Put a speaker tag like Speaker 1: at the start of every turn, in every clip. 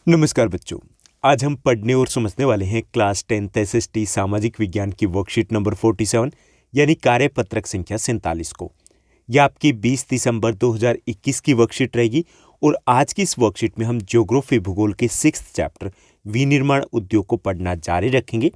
Speaker 1: नमस्कार बच्चों। आज हम पढ़ने और समझने वाले हैं क्लास 10th एसएसटी सामाजिक विज्ञान की वर्कशीट नंबर 47 यानी कार्यपत्रक संख्या 47 को। यह आपकी 20 दिसंबर 2021 की वर्कशीट रहेगी और आज की इस वर्कशीट में हम ज्योग्राफी भूगोल के 6th चैप्टर विनिर्माण उद्योग को पढ़ना जारी रखेंगे।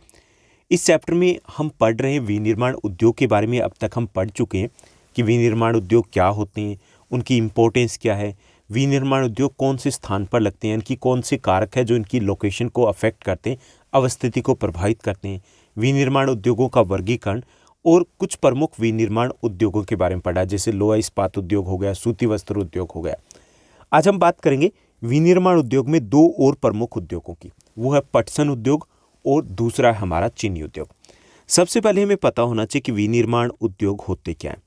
Speaker 1: इस चैप्टर में हम पढ़ रहे हैं विनिर्माण उद्योग के बारे में। अब तक हम पढ़ चुके हैं कि विनिर्माण उद्योग क्या होते हैं, उनकी इम्पोर्टेंस क्या है, विनिर्माण उद्योग कौन से स्थान पर लगते हैं, इनकी कौन से कारक है जो इनकी लोकेशन को अफेक्ट करते हैं, अवस्थिति को प्रभावित करते हैं, विनिर्माण उद्योगों का वर्गीकरण और कुछ प्रमुख विनिर्माण उद्योगों के बारे में पढ़ा, जैसे लोहा इस्पात उद्योग हो गया, सूती वस्त्र उद्योग हो गया। आज हम बात करेंगे विनिर्माण उद्योग में दो और प्रमुख उद्योगों की। वो है पटसन उद्योग और दूसरा है हमारा चीनी उद्योग। सबसे पहले हमें पता होना चाहिए कि विनिर्माण उद्योग होते क्या हैं।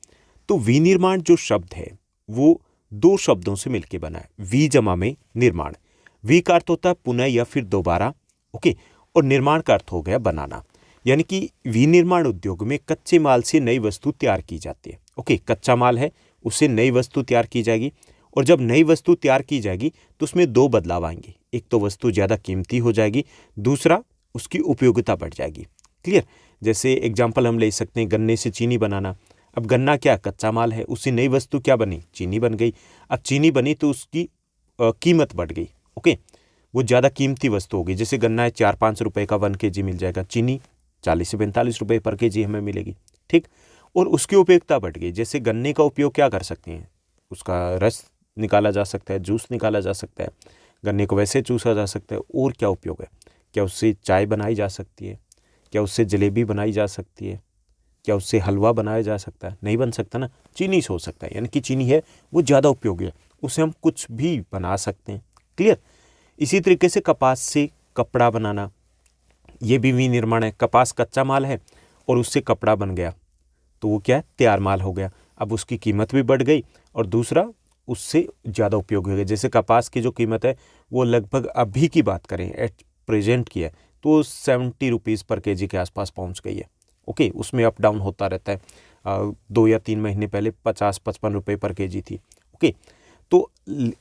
Speaker 1: तो विनिर्माण जो शब्द है वो दो शब्दों से मिलकर बना है, वी जमा में निर्माण। वी का अर्थ होता है पुनः या फिर दोबारा, ओके, और निर्माण का अर्थ हो गया बनाना। यानी कि विनिर्माण उद्योग में कच्चे माल से नई वस्तु तैयार की जाती है। ओके, कच्चा माल है, उससे नई वस्तु तैयार की जाएगी और जब नई वस्तु तैयार की जाएगी तो उसमें दो बदलाव आएंगे। एक तो वस्तु ज़्यादा कीमती हो जाएगी, दूसरा उसकी उपयोगिता बढ़ जाएगी। क्लियर? जैसे एग्जाम्पल हम ले सकते हैं गन्ने से चीनी बनाना। अब गन्ना क्या कच्चा माल है, उससे नई वस्तु क्या बनी, चीनी बन गई। अब चीनी बनी तो उसकी कीमत बढ़ गई। ओके, वो ज़्यादा कीमती वस्तु होगी। जैसे गन्ना है 4-5 रुपए का 1 kg मिल जाएगा, चीनी 40 से 45 रुपए पर kg हमें मिलेगी। ठीक, और उसकी उपयोगिता बढ़ गई। जैसे गन्ने का उपयोग क्या कर सकते हैं, उसका रस निकाला जा सकता है, जूस निकाला जा सकता है, गन्ने को वैसे चूसा जा सकता है। और क्या उपयोग है, क्या उससे चाय बनाई जा सकती है, क्या उससे जलेबी बनाई जा सकती है, क्या उससे हलवा बनाया जा सकता है, नहीं बन सकता ना, चीनी से हो सकता है। यानी कि चीनी है वो ज़्यादा उपयोगी है, उससे हम कुछ भी बना सकते हैं। क्लियर? इसी तरीके से कपास से कपड़ा बनाना, ये भी विनिर्माण है। कपास कच्चा माल है और उससे कपड़ा बन गया तो वो क्या है, तैयार माल हो गया। अब उसकी कीमत भी बढ़ गई और दूसरा उससे ज़्यादा उपयोग हो गया। जैसे कपास की जो कीमत है वो लगभग अभी की बात करें, एट प्रेजेंट की है, तो 70 रुपीज़ पर kg के आसपास पहुंच गई है। ओके, उसमें अप डाउन होता रहता है। 2 या 3 महीने पहले 50-55 रुपये पर kg थी। ओके, तो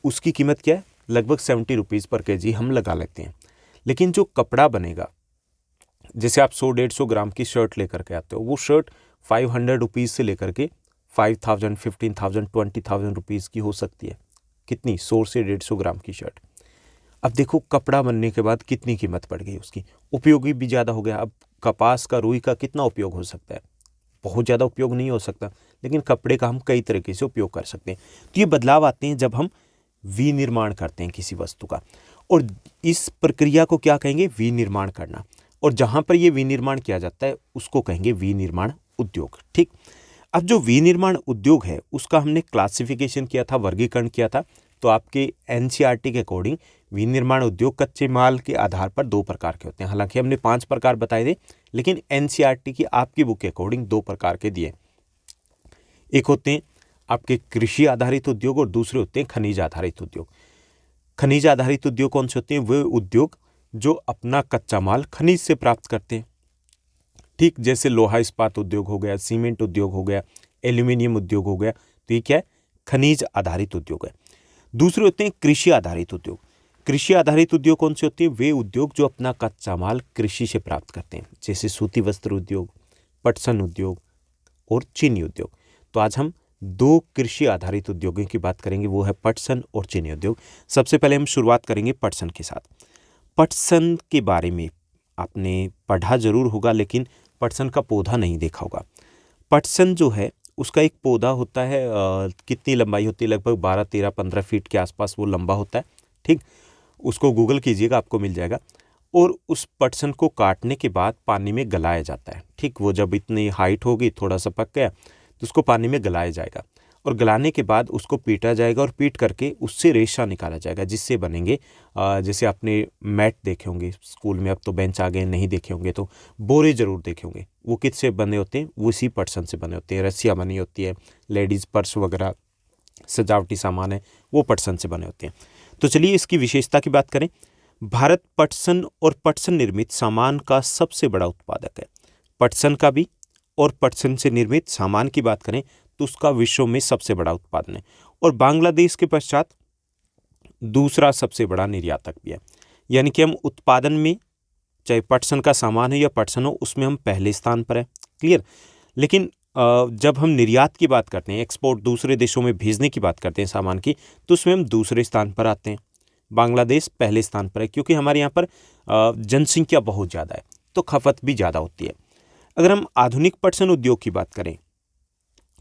Speaker 1: उसकी कीमत क्या है, लगभग 70 रुपीज़ पर kg हम लगा लेते हैं। लेकिन जो कपड़ा बनेगा, जैसे आप 100-150 ग्राम की शर्ट लेकर के आते हो, वो शर्ट 500 रुपीज़ से लेकर के 5000, 15,000, 20,000 रुपीज़ की हो सकती है। कितनी? 100 से 150 ग्राम की शर्ट। अब देखो कपड़ा बनने के बाद कितनी कीमत बढ़ गई उसकी, उपयोगी भी ज़्यादा हो गया। अब कपास का, रुई का कितना उपयोग हो सकता है, बहुत ज़्यादा उपयोग नहीं हो सकता, लेकिन कपड़े का हम कई तरीके से उपयोग कर सकते हैं। तो ये बदलाव आते हैं जब हम विनिर्माण करते हैं किसी वस्तु का, और इस प्रक्रिया को क्या कहेंगे, विनिर्माण करना। और जहाँ पर ये विनिर्माण किया जाता है उसको कहेंगे विनिर्माण उद्योग। ठीक, अब जो विनिर्माण उद्योग है उसका हमने क्लासिफिकेशन किया था, वर्गीकरण किया था। तो आपके एनसीईआरटी के अकॉर्डिंग विनिर्माण उद्योग कच्चे माल के आधार पर 2 प्रकार के होते हैं। हालांकि हमने 5 प्रकार बताए थे, लेकिन एनसीईआरटी की आपकी बुक के अकॉर्डिंग 2 प्रकार के दिए। एक होते हैं आपके कृषि आधारित उद्योग और दूसरे होते हैं खनिज आधारित उद्योग। खनिज आधारित उद्योग कौन से होते हैं? वे उद्योग जो अपना कच्चा माल खनिज से प्राप्त करते हैं। ठीक, जैसे लोहा इस्पात उद्योग हो गया, सीमेंट उद्योग हो गया, एल्यूमिनियम उद्योग हो गया। तो ये क्या है, खनिज आधारित उद्योग है। दूसरे होते हैं कृषि आधारित उद्योग। कृषि आधारित उद्योग कौन से होते हैं? वे उद्योग जो अपना कच्चा माल कृषि से प्राप्त करते हैं, जैसे सूती वस्त्र उद्योग, पटसन उद्योग और चीनी उद्योग। तो आज हम 2 कृषि आधारित उद्योगों की बात करेंगे, वो है पटसन और चीनी उद्योग। सबसे पहले हम शुरुआत करेंगे पटसन के साथ। पटसन के बारे में आपने पढ़ा जरूर होगा, लेकिन पटसन का पौधा नहीं देखा होगा। पटसन जो है उसका एक पौधा होता है, कितनी लंबाई होती है, लगभग 12, 13, 15 फीट के आसपास वो लंबा होता है। ठीक, उसको गूगल कीजिएगा, आपको मिल जाएगा। और उस पटसन को काटने के बाद पानी में गलाया जाता है। ठीक, वो जब इतनी हाइट होगी, थोड़ा सा पक गया, तो उसको पानी में गलाया जाएगा और गलाने के बाद उसको पीटा जाएगा और पीट करके उससे रेशा निकाला जाएगा, जिससे बनेंगे जैसे आपने मैट देखे होंगे स्कूल में, अब तो बेंच आ गए, नहीं देखे होंगे तो बोरे जरूर देखे होंगे। वो किससे बने होते हैं? वो इसी पटसन से बने होते हैं। रस्सियाँ बनी होती है, लेडीज़ पर्स वगैरह सजावटी सामान है वो पटसन से बने होते हैं। तो चलिए इसकी विशेषता की बात करें। भारत पटसन और पटसन निर्मित सामान का सबसे बड़ा उत्पादक है। पटसन का भी और पटसन से निर्मित सामान की बात करें तो उसका विश्व में सबसे बड़ा उत्पादन है और बांग्लादेश के पश्चात दूसरा सबसे बड़ा निर्यातक भी है। यानी कि हम उत्पादन में, चाहे पटसन का सामान हो या पटसन हो, उसमें हम पहले स्थान पर है। क्लियर। लेकिन जब हम निर्यात की बात करते हैं, एक्सपोर्ट, दूसरे देशों में भेजने की बात करते हैं सामान की, तो उसमें हम दूसरे स्थान पर आते हैं। बांग्लादेश पहले स्थान पर है, क्योंकि हमारे यहाँ पर जनसंख्या बहुत ज़्यादा है, तो खपत भी ज़्यादा होती है। अगर हम आधुनिक पटसन उद्योग की बात करें,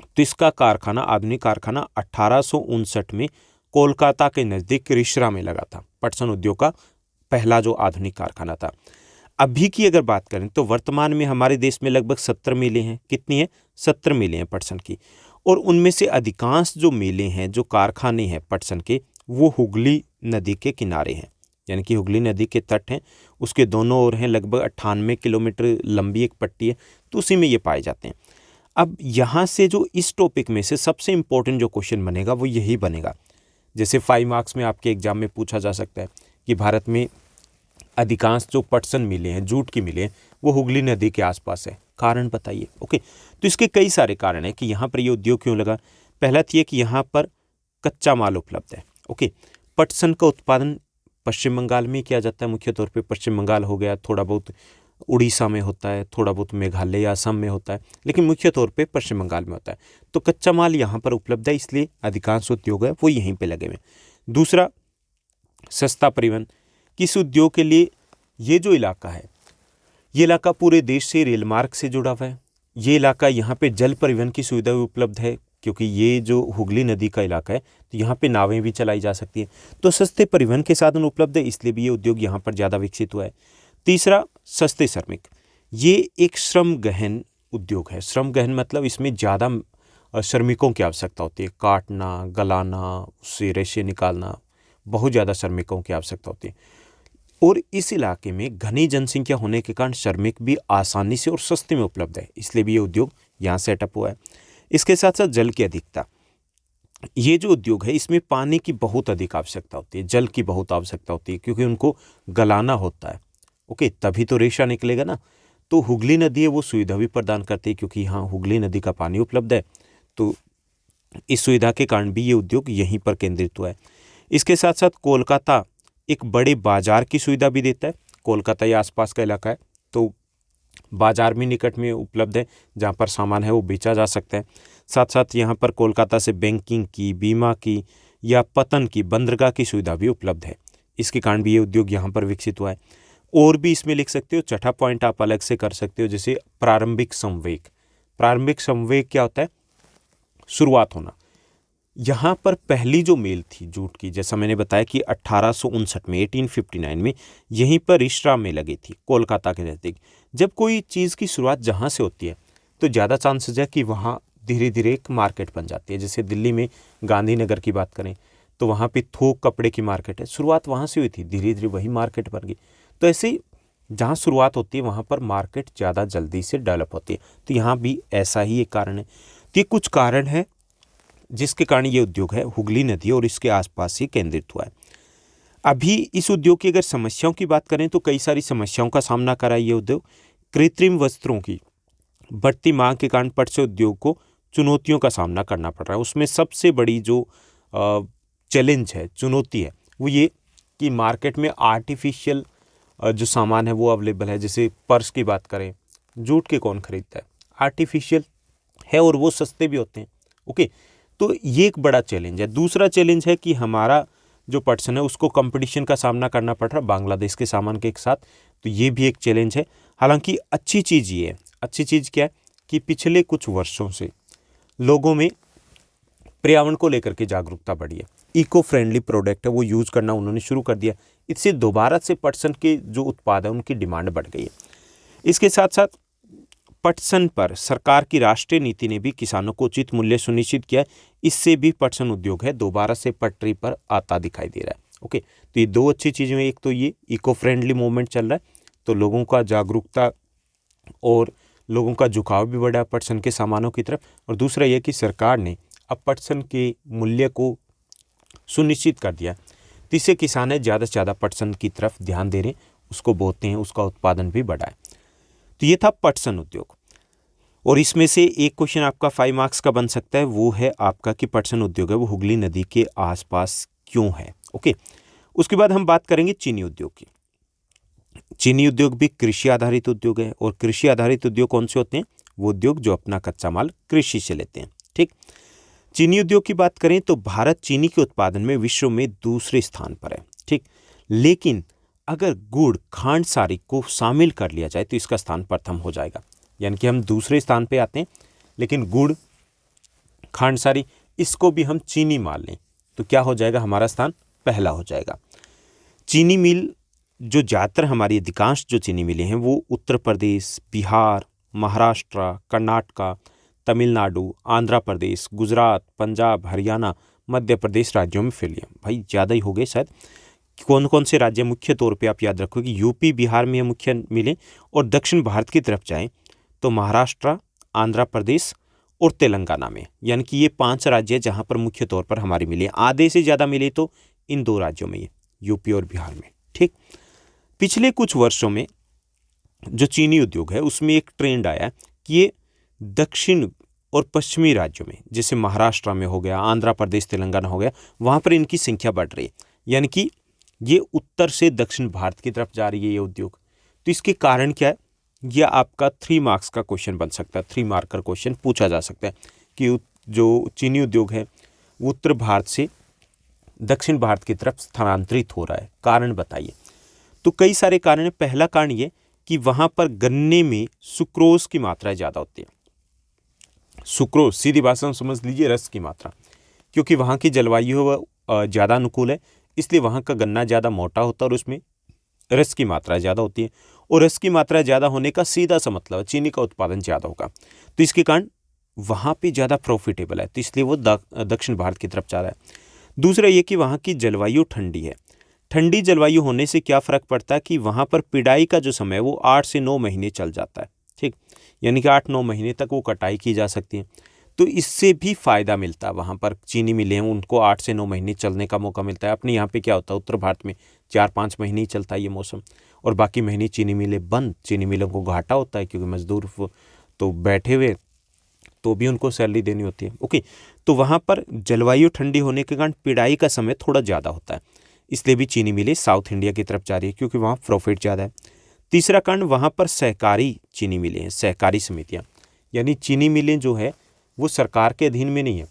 Speaker 1: तो इसका कारखाना, आधुनिक कारखाना 1859 में कोलकाता के नज़दीक रिश्रा में लगा था। पटसन उद्योग का पहला जो आधुनिक कारखाना था। अभी की अगर बात करें तो वर्तमान में हमारे देश में लगभग 70 मिलें हैं। कितनी है? 70 मिलें हैं पटसन की। और उनमें से अधिकांश जो मिलें हैं, जो कारखाने हैं पटसन के, वो हुगली नदी के किनारे हैं, यानी कि हुगली नदी के तट हैं, उसके दोनों ओर हैं। लगभग 98 किलोमीटर लंबी एक पट्टी है, तो उसी में ये पाए जाते हैं। अब यहाँ से जो इस टॉपिक में से सबसे इम्पोर्टेंट जो क्वेश्चन बनेगा वो यही बनेगा। जैसे 5 मार्क्स में आपके एग्जाम में पूछा जा सकता है कि भारत में अधिकांश जो पटसन मिले हैं, जूट की मिले हैं, वो हुगली नदी के आसपास है। कारण बताइए। ओके, तो इसके कई सारे कारण हैं कि यहाँ पर ये उद्योग क्यों लगा। पहला तो ये कि यहाँ पर कच्चा माल उपलब्ध है। ओके, पटसन का उत्पादन पश्चिम बंगाल में किया जाता है, मुख्य तौर पे पश्चिम बंगाल हो गया, थोड़ा बहुत उड़ीसा में होता है, थोड़ा बहुत मेघालय या असम में होता है, लेकिन मुख्य तौर पे पश्चिम बंगाल में होता है। तो कच्चा माल यहाँ पर उपलब्ध है, इसलिए अधिकांश उद्योग है वो यहीं पे लगे हुए हैं। दूसरा, सस्ता परिवहन। किस उद्योग के लिए ये जो इलाका है, ये इलाका पूरे देश से रेल मार्ग से जुड़ा हुआ है। ये इलाका, यहाँ पे जल परिवहन की सुविधा भी उपलब्ध है, क्योंकि ये जो हुगली नदी का इलाका है, तो यहाँ पे नावें भी चलाई जा सकती हैं। तो सस्ते परिवहन के साधन उपलब्ध है, इसलिए भी ये उद्योग यहाँ पर ज़्यादा विकसित हुआ है। तीसरा, सस्ते श्रमिक। ये एक श्रम गहन उद्योग है। श्रम गहन मतलब इसमें ज़्यादा श्रमिकों की आवश्यकता होती है। काटना, गलाना, उससे रेशे निकालना, बहुत ज़्यादा श्रमिकों की आवश्यकता होती है। और इस इलाके में घनी जनसंख्या होने के कारण श्रमिक भी आसानी से और सस्ते में उपलब्ध है, इसलिए भी ये उद्योग यहाँ सेटअप हुआ है। इसके साथ साथ जल की अधिकता। ये जो उद्योग है, इसमें पानी की बहुत अधिक आवश्यकता होती है, जल की बहुत आवश्यकता होती है, क्योंकि उनको गलाना होता है। ओके, तभी तो रेशा निकलेगा ना। तो हुगली नदी है वो सुविधा भी प्रदान करती है, क्योंकि यहाँ हुगली नदी का पानी उपलब्ध है, तो इस सुविधा के कारण भी ये उद्योग यहीं पर केंद्रित हुआ है। इसके साथ साथ कोलकाता एक बड़े बाजार की सुविधा भी देता है। कोलकाता या आसपास का इलाका है, तो बाजार भी निकट में उपलब्ध है, जहाँ पर सामान है वो बेचा जा सकता है। साथ साथ यहाँ पर कोलकाता से बैंकिंग की, बीमा की या पतन की, बंदरगाह की सुविधा भी उपलब्ध है। इसके कारण भी ये उद्योग यहाँ पर विकसित हुआ है। और भी इसमें लिख सकते हो, छठा पॉइंट आप अलग से कर सकते हो, जैसे प्रारंभिक संवेग। प्रारंभिक संवेग क्या होता है? शुरुआत होना। यहाँ पर पहली जो मिल थी जूट की, जैसा मैंने बताया कि 1859 में, 1859 में यहीं पर रिश्रा में लगी थी, कोलकाता के नज़दीक। जब कोई चीज़ की शुरुआत जहाँ से होती है, तो ज़्यादा चांसेस है कि वहाँ धीरे धीरे एक मार्केट बन जाती है। जैसे दिल्ली में गांधीनगर की बात करें, तो वहाँ पे थोक कपड़े की मार्केट है, शुरुआत वहाँ से हुई थी, धीरे धीरे वही मार्केट बन गई। तो ऐसे ही जहाँ शुरुआत होती है वहाँ पर मार्केट ज़्यादा जल्दी से डेवलप होती है। तो यहाँ भी ऐसा ही एक कारण है। तो ये कुछ कारण है जिसके कारण ये उद्योग है हुगली नदी और इसके आसपास ही केंद्रित हुआ है। अभी इस उद्योग की अगर समस्याओं की बात करें, तो कई सारी समस्याओं का सामना करा ये उद्योग। कृत्रिम वस्त्रों की बढ़ती मांग के कारण पटसन उद्योग को चुनौतियों का सामना करना पड़ रहा है। उसमें सबसे बड़ी जो चैलेंज है, चुनौती है, वो ये कि मार्केट में आर्टिफिशियल जो सामान है वो अवेलेबल है। जैसे पर्स की बात करें, जूट के कौन खरीदता है? आर्टिफिशियल है, और वो सस्ते भी होते हैं। ओके, तो ये एक बड़ा चैलेंज है। दूसरा चैलेंज है कि हमारा जो पटसन है उसको कंपटीशन का सामना करना पड़ रहा है बांग्लादेश के सामान के साथ, तो ये भी एक चैलेंज है। हालांकि अच्छी चीज़ ये है, अच्छी चीज़ क्या है कि पिछले कुछ वर्षों से लोगों में पर्यावरण को लेकर के जागरूकता बढ़ी है। इको फ्रेंडली प्रोडक्ट है वो यूज़ करना उन्होंने शुरू कर दिया। इससे दोबारा से पटसन के जो उत्पाद है उनकी डिमांड बढ़ गई है। इसके साथ साथ पटसन पर सरकार की राष्ट्रीय नीति ने भी किसानों को उचित मूल्य सुनिश्चित किया है। इससे भी पटसन उद्योग है दोबारा से पटरी पर आता दिखाई दे रहा है। ओके, तो ये दो अच्छी चीज़ें हैं। एक तो ये इको फ्रेंडली मूवमेंट चल रहा है, तो लोगों का जागरूकता और लोगों का झुकाव भी बढ़ा है पटसन के सामानों की तरफ। और दूसरा ये कि सरकार ने अब पटसन के मूल्य को सुनिश्चित कर दिया, तो इससे किसान ज़्यादा से ज़्यादा पटसन की तरफ ध्यान दे रहे हैं, उसको बोते हैं, उसका उत्पादन भी बढ़ा है। तो ये था पटसन उद्योग। और इसमें से एक क्वेश्चन आपका 5 मार्क्स का बन सकता है, वो है आपका कि पटसन उद्योग है वो हुगली नदी के आसपास क्यों है। ओके, उसके बाद हम बात करेंगे चीनी उद्योग की। चीनी उद्योग भी कृषि आधारित उद्योग है, और कृषि आधारित उद्योग कौन से होते हैं? वो उद्योग जो अपना कच्चा माल कृषि से लेते हैं। ठीक, चीनी उद्योग की बात करें तो भारत चीनी के उत्पादन में विश्व में दूसरे स्थान पर है। ठीक, लेकिन अगर गुड़ खांडसारी को शामिल कर लिया जाए तो इसका स्थान प्रथम हो जाएगा। यानी कि हम दूसरे स्थान पे आते हैं, लेकिन गुड़ खांडसारी इसको भी हम चीनी मान लें तो क्या हो जाएगा? हमारा स्थान पहला हो जाएगा। चीनी मिल जो ज़्यादातर हमारी अधिकांश जो चीनी मिलें हैं वो उत्तर प्रदेश, बिहार, महाराष्ट्र, कर्नाटका, तमिलनाडु, आंध्र प्रदेश, गुजरात, पंजाब, हरियाणा, मध्य प्रदेश राज्यों में फैली हैं। भाई ज़्यादा ही हो गए शायद। कौन कौन से राज्य? मुख्य तौर पे आप याद रखो कि यूपी बिहार में मुख्य मिले, और दक्षिण भारत की तरफ जाएं तो महाराष्ट्र, आंध्र प्रदेश और तेलंगाना में। यानी कि ये 5 राज्य जहाँ पर मुख्य तौर पर हमारी मिले। आधे से ज़्यादा मिले तो इन 2 राज्यों में, यूपी और बिहार में। ठीक, पिछले कुछ वर्षों में जो चीनी उद्योग है उसमें एक ट्रेंड आया कि ये दक्षिण और पश्चिमी राज्यों में, जैसे महाराष्ट्र में हो गया, आंध्र प्रदेश, तेलंगाना हो गया, वहाँ पर इनकी संख्या बढ़ रही है। यानी कि ये उत्तर से दक्षिण भारत की तरफ जा रही है ये उद्योग। तो इसके कारण क्या है? यह आपका 3 मार्क्स का क्वेश्चन बन सकता है, 3 मार्कर क्वेश्चन पूछा जा सकता है कि जो चीनी उद्योग है वो उत्तर भारत से दक्षिण भारत की तरफ स्थानांतरित हो रहा है। कारण बताइए। तो कई सारे कारण हैं। पहला कारण ये कि वहाँ पर गन्ने में सुक्रोज की मात्रा ज़्यादा होती है। सुक्रोज सीधी भाषा में समझ लीजिए रस की मात्रा, क्योंकि वहाँ की जलवायु ज़्यादा अनुकूल है, इसलिए वहाँ का गन्ना ज़्यादा मोटा होता है और उसमें रस की मात्रा ज़्यादा होती है। और रस की मात्रा ज़्यादा होने का सीधा सा मतलब है चीनी का उत्पादन ज़्यादा होगा। तो इसके कारण वहाँ पे ज़्यादा प्रॉफिटेबल है, तो इसलिए वो दक्षिण भारत की तरफ जा रहा है। दूसरा ये कि वहाँ की जलवायु ठंडी है। ठंडी जलवायु होने से क्या फ़र्क पड़ता है कि वहाँ पर पिड़ाई का जो समय है वो 8 से 9 महीने चल जाता है। ठीक, यानी कि 8-9 महीने तक वो कटाई की जा सकती है। तो इससे भी फ़ायदा मिलता है। वहाँ पर चीनी मिलें हैं उनको 8 से 9 महीने चलने का मौका मिलता है। अपने यहाँ पे क्या होता है, उत्तर भारत में 4-5 महीने ही चलता है ये मौसम, और बाकी महीने चीनी मिलें बंद। चीनी मिलों को घाटा होता है क्योंकि मजदूर तो बैठे हुए, तो भी उनको सैलरी देनी होती है। ओके, तो वहाँ पर जलवायु ठंडी होने के कारण पिड़ाई का समय थोड़ा ज़्यादा होता है, इसलिए भी चीनी मिलें साउथ इंडिया की तरफ जा रही है क्योंकि वहाँ प्रॉफिट ज़्यादा है। तीसरा कारण, वहाँ पर सहकारी चीनी मिलें हैं, सहकारी समितियाँ। यानी चीनी मिलें जो है वो सरकार के अधीन में नहीं है,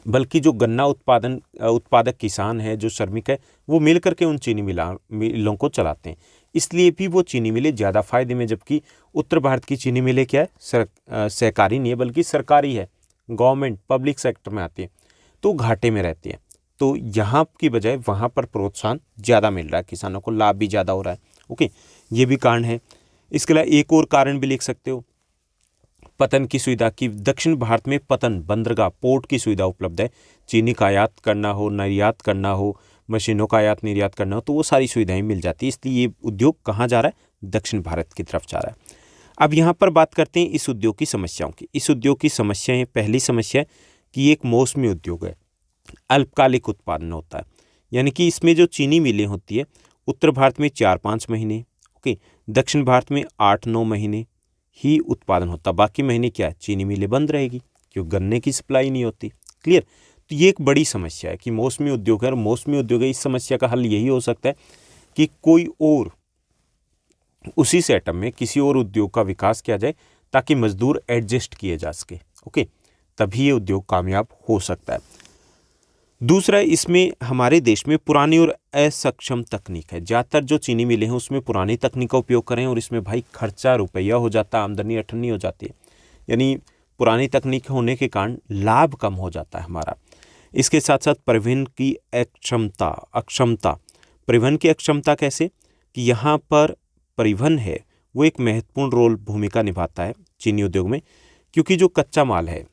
Speaker 1: बल्कि जो गन्ना उत्पादक किसान है, जो श्रमिक है, वो मिल करके उन चीनी मिलों को चलाते हैं। इसलिए भी वो चीनी मिलें ज़्यादा फायदे में, जबकि उत्तर भारत की चीनी मिलें क्या है, सहकारी नहीं है बल्कि सरकारी है, गवर्नमेंट पब्लिक सेक्टर में आती है, तो घाटे में रहती है। तो यहाँ की बजाय वहाँ पर प्रोत्साहन ज़्यादा मिल रहा है, किसानों को लाभ भी ज़्यादा हो रहा है। ओके, ये भी कारण है। इसके अलावा एक और कारण भी लिख सकते हो, पतन की सुविधा की। दक्षिण भारत में पतन, बंदरगाह, पोर्ट की सुविधा उपलब्ध है। चीनी का आयात करना हो, निर्यात करना हो, मशीनों का आयात निर्यात करना हो, तो वो सारी सुविधाएं मिल जाती है। इसलिए ये उद्योग कहाँ जा रहा है? दक्षिण भारत की तरफ जा रहा है। अब यहाँ पर बात करते हैं इस उद्योग की समस्याओं की। इस उद्योग की समस्याएं, पहली समस्या कि एक मौसमी उद्योग है, अल्पकालिक उत्पादन होता है। यानी कि इसमें जो चीनी मिलें होती है, उत्तर भारत में 4-5 महीने, ओके, दक्षिण भारत में 8-9 महीने ही उत्पादन होता, बाकी महीने क्या है, चीनी मिलें बंद रहेगी क्योंकि गन्ने की सप्लाई नहीं होती। क्लियर? तो ये एक बड़ी समस्या है कि मौसमी उद्योग है, और मौसमी उद्योग है। इस समस्या का हल यही हो सकता है कि कोई और उसी सेटअप में किसी और उद्योग का विकास किया जाए ताकि मजदूर एडजस्ट किए जा सके। ओके, तभी ये उद्योग कामयाब हो सकता है। दूसरा, इसमें हमारे देश में पुरानी और असक्षम तकनीक है। ज़्यादातर जो चीनी मिलें हैं उसमें पुरानी तकनीक का उपयोग करें, और इसमें भाई खर्चा रुपया हो जाता है, आमदनी अठन्नी हो जाती है। यानी पुरानी तकनीक होने के कारण लाभ कम हो जाता है हमारा। इसके साथ साथ परिवहन की अक्षमता। परिवहन की अक्षमता कैसे? कि यहाँ पर परिवहन है वो एक महत्वपूर्ण भूमिका निभाता है चीनी उद्योग में, क्योंकि जो कच्चा माल है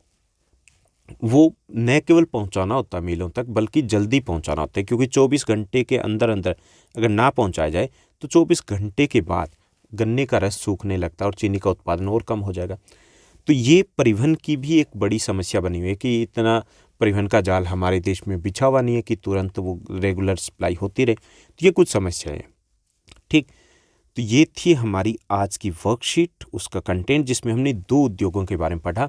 Speaker 1: वो न केवल पहुंचाना होता है मिलों तक, बल्कि जल्दी पहुंचाना होता है, क्योंकि 24 घंटे के अंदर अंदर अगर ना पहुंचाया जाए तो 24 घंटे के बाद गन्ने का रस सूखने लगता है और चीनी का उत्पादन और कम हो जाएगा। तो ये परिवहन की भी एक बड़ी समस्या बनी हुई है कि इतना परिवहन का जाल हमारे देश में बिछा हुआ नहीं है कि तुरंत वो रेगुलर सप्लाई होती रहे। तो ये कुछ समस्याएं हैं। ठीक, तो ये थी हमारी आज की वर्कशीट, उसका कंटेंट, जिसमें हमने 2 उद्योगों के बारे में पढ़ा।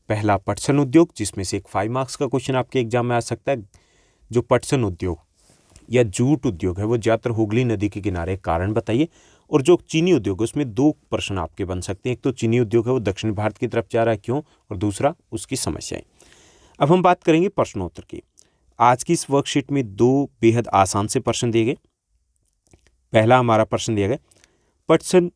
Speaker 1: पहला पटसन उद्योग, जिसमें से एक 5 मार्क्स का क्वेश्चन आपके एग्जाम में आ सकता है। जो पटसन उद्योग या जूट उद्योग है वो ज़्यादातर हुगली नदी के किनारे, कारण बताइए। और जो चीनी उद्योग है उसमें 2 प्रश्न आपके बन सकते हैं। एक तो चीनी उद्योग है वो दक्षिण भारत की तरफ जा रहा है, क्यों, और दूसरा उसकी समस्याएं। अब हम बात करेंगे प्रश्नोत्तर की। आज की इस वर्कशीट में 2 बेहद आसान से प्रश्न दिए गए। पहला हमारा प्रश्न दिया गया, पटसन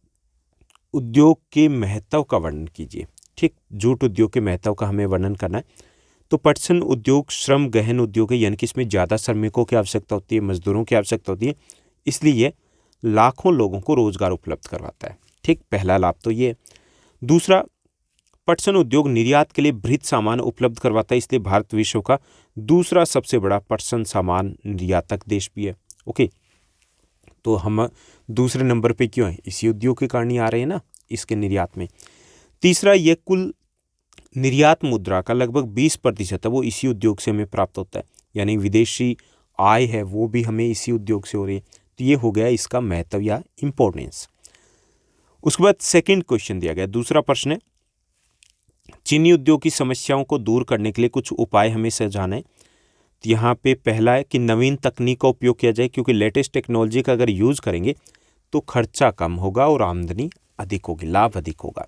Speaker 1: उद्योग के महत्व का वर्णन कीजिए। ठीक, जूट उद्योग के महत्व का हमें वर्णन करना है। तो पटसन उद्योग श्रम गहन उद्योग है, यानी कि इसमें ज़्यादा श्रमिकों की आवश्यकता होती है, मजदूरों की आवश्यकता होती है, इसलिए ये लाखों लोगों को रोजगार उपलब्ध करवाता है। ठीक, पहला लाभ तो ये। दूसरा, पटसन उद्योग निर्यात के लिए बृहत सामान उपलब्ध करवाता है, इसलिए भारत विश्व का दूसरा सबसे बड़ा पटसन सामान निर्यातक देश भी है। ओके, तो हम दूसरे नंबर पे क्यों हैं, इसी उद्योग के कारण ही आ रहे हैं ना, इसके निर्यात में। तीसरा, ये कुल निर्यात मुद्रा का लगभग 20% है वो इसी उद्योग से हमें प्राप्त होता है, यानी विदेशी आय है वो भी हमें इसी उद्योग से हो रही है। तो ये हो गया इसका महत्व या इम्पोर्टेंस। उसके बाद सेकंड क्वेश्चन दिया गया, दूसरा प्रश्न है, चीनी उद्योग की समस्याओं को दूर करने के लिए कुछ उपाय हमें सुझाना है। तो यहाँ पे पहला है कि नवीन तकनीक का उपयोग किया जाए, क्योंकि लेटेस्ट टेक्नोलॉजी का अगर यूज़ करेंगे तो खर्चा कम होगा और आमदनी अधिक होगी, लाभ अधिक होगा।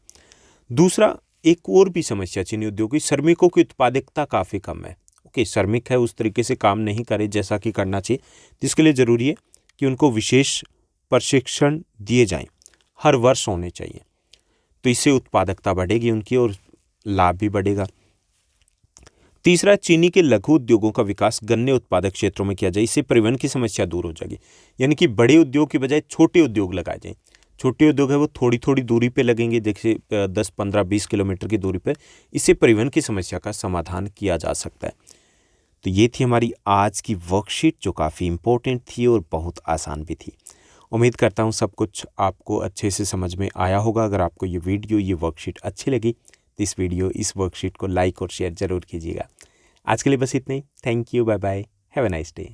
Speaker 1: दूसरा, एक और भी समस्या चीनी उद्योग की, श्रमिकों की उत्पादकता काफ़ी कम है। ओके, श्रमिक है उस तरीके से काम नहीं करे जैसा कि करना चाहिए, जिसके लिए ज़रूरी है कि उनको विशेष प्रशिक्षण दिए जाएं, हर वर्ष होने चाहिए। तो इससे उत्पादकता बढ़ेगी उनकी और लाभ भी बढ़ेगा। तीसरा, चीनी के लघु उद्योगों का विकास गन्ने उत्पादक क्षेत्रों में किया जाए, इससे परिवहन की समस्या दूर हो जाएगी, यानी कि बड़े उद्योग की बजाय छोटे उद्योग लगाए जाएं। छोटे उद्योग है वो थोड़ी थोड़ी दूरी पे लगेंगे, जैसे 10, 15, 20 किलोमीटर की दूरी पे, इससे परिवहन की समस्या का समाधान किया जा सकता है। तो ये थी हमारी आज की वर्कशीट, जो काफ़ी इम्पोर्टेंट थी और बहुत आसान भी थी। उम्मीद करता हूँ सब कुछ आपको अच्छे से समझ में आया होगा। अगर आपको ये वीडियो, ये वर्कशीट अच्छी लगी तो इस वर्कशीट को लाइक और शेयर ज़रूर कीजिएगा। आज के लिए बस इतना ही। Thank you, bye bye, have a nice day.